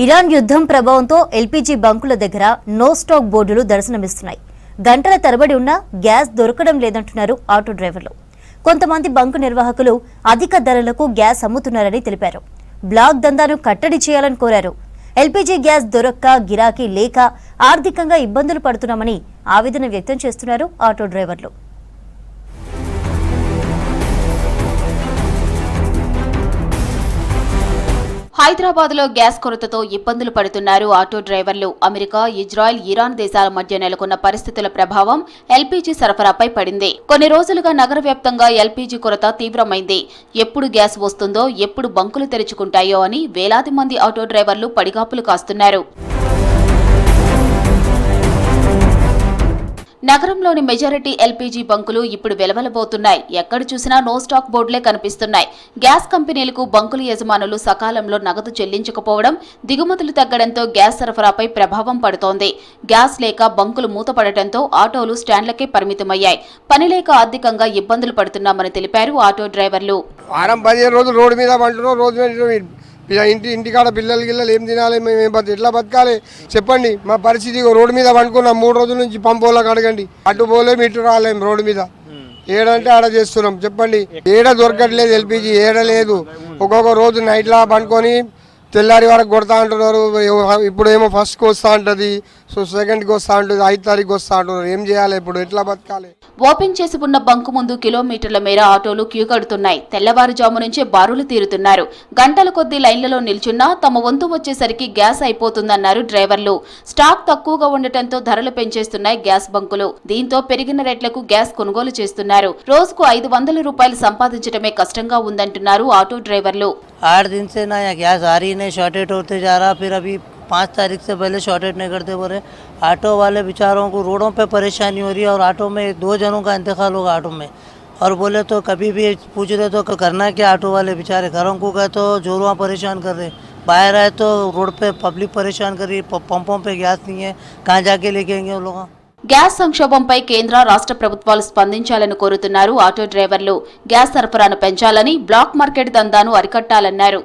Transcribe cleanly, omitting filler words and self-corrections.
Iran యుద్ధం ప్రభావంతో LPG బంకుల దగ్గర నో స్టాక్ బోర్డులు దర్శనమిస్తున్నాయి. గంటల తరబడి ఉన్నా గ్యాస్ దొరకడం లేదంటున్నారు ఆటో డ్రైవర్లు. కొంతమంది బంకు నిర్వాహకులు అధిక ధరలకు గ్యాస్ అమ్ముతున్నారని తెలిపారు. బ్లాక్ దందాను కట్టడి చేయాలని కోరారు. ఎల్పీజీ గ్యాస్ దొరక్క గిరాకీ లేక ఆర్థికంగా ఇబ్బందులు పడుతున్నామని ఆవేదన వ్యక్తం చేస్తున్నారు ఆటో డ్రైవర్లు. హైదరాబాద్ లో గ్యాస్ కొరతతో ఇబ్బందులు పడుతున్నారు ఆటో డ్రైవర్లు. అమెరికా, ఇజ్రాయెల్, ఇరాన్ దేశాల మధ్య నెలకొన్న పరిస్థితుల ప్రభావం ఎల్పీజీ సరఫరాపై పడింది. కొన్ని రోజులుగా నగర వ్యాప్తంగా ఎల్పీజీ కొరత తీవ్రమైంది. ఎప్పుడు గ్యాస్ వస్తుందో, ఎప్పుడు బంకులు తెరుచుకుంటాయో అని వేలాది మంది ఆటో డ్రైవర్లు పడిగాపులు కాస్తున్నారు. నగరంలోని మెజారిటీ ఎల్పీజీ బంకులు ఇప్పుడు వెలవెలబోతున్నాయి. ఎక్కడ చూసినా నో స్టాక్ బోర్డులే కనిపిస్తున్నాయి. గ్యాస్ కంపెనీలకు బంకుల యజమానులు సకాలంలో నగదు చెల్లించకపోవడం, దిగుమతులు తగ్గడంతో గ్యాస్ సరఫరాపై ప్రభావం పడుతోంది. గ్యాస్ లేక బంకులు మూతపడటంతో ఆటోలు స్టాండ్లకే పరిమితమయ్యాయి. పని లేక ఆర్థికంగా ఇబ్బందులు పడుతున్నామని తెలిపారు ఆటో డ్రైవర్లు. ఇంటికాడ పిల్లలు ఏం తినాలి, మేము ఎట్లా బతకాలి చెప్పండి. మా పరిస్థితి రోడ్డు మీద పండుకున్నాం. 3 రోజుల నుంచి పంపోళ్ళకి అడగండి. అటు పోలేము ఇటు రాలేము. రోడ్డు మీద ఏడంటే ఆడ చేస్తున్నాం. చెప్పండి, ఏడ దొరకట్లేదు ఎల్పీజీ, ఏడ లేదు. ఒక్కొక్క రోజు నైట్లా పండుకొని తెల్లారి వరకు కొడతా అంటున్నారు. ఇప్పుడు ఏమో ఫస్ట్కి వస్తా ఉంటుంది, సో సెకండ్కి వస్తా ఉంటుంది, 5 తారీఖు వస్తా అంటున్నారు. ఏం చేయాలి ఇప్పుడు, ఎట్లా బతకాలి? ఓపెన్ చేసి ఉన్న బంకు ముందు కిలోమీటర్ల మేర ఆటోలు క్యూ కడుతున్నాయి. తెల్లవారుజాము నుంచే బారులు తీరుతున్నారు. గంటల కొద్దీ లైన్లలో నిల్చున్నా తమ వంతు వచ్చేసరికి గ్యాస్ అయిపోతుందన్నారు డ్రైవర్లు. స్టాక్ తక్కువగా ఉండటంతో ధరలు పెంచేస్తున్నాయి గ్యాస్ బంకులు. దీంతో పెరిగిన రేట్లకు గ్యాస్ కొనుగోలు చేస్తున్నారు. రోజుకు 500 రూపాయలు సంపాదించడమే కష్టంగా ఉందంటున్నారు ఆటో డ్రైవర్లు. 8 दिन से ना यहाँ गैस आ रही नहीं, शॉर्टेज होते जा रहा. फिर अभी 5 तारीख से पहले शॉर्टेज नहीं करते बोले. ऑटो वाले बेचारों को रोडों पे परेशानी हो रही है और ऑटो में 2 जनों का इंतकाल होगा ऑटो में. और बोले तो कभी भी पूछ रहे तो करना क्या, ऑटो वाले बेचारे घरों को गए तो जोरुआ परेशान कर रहे. बाहर आए तो रोड पे पब्लिक परेशान कर रही. पंपों पे गैस नहीं है, कहाँ जाके लेकेंगे वो लोग. గ్యాస్ సంక్షోభంపై కేంద్ర, రాష్ట్ర ప్రభుత్వాలు స్పందించాలని కోరుతున్నారు ఆటో డ్రైవర్లు. గ్యాస్ సరఫరాను పెంచాలని, బ్లాక్ మార్కెట్ దందాను అరికట్టాలన్నారు.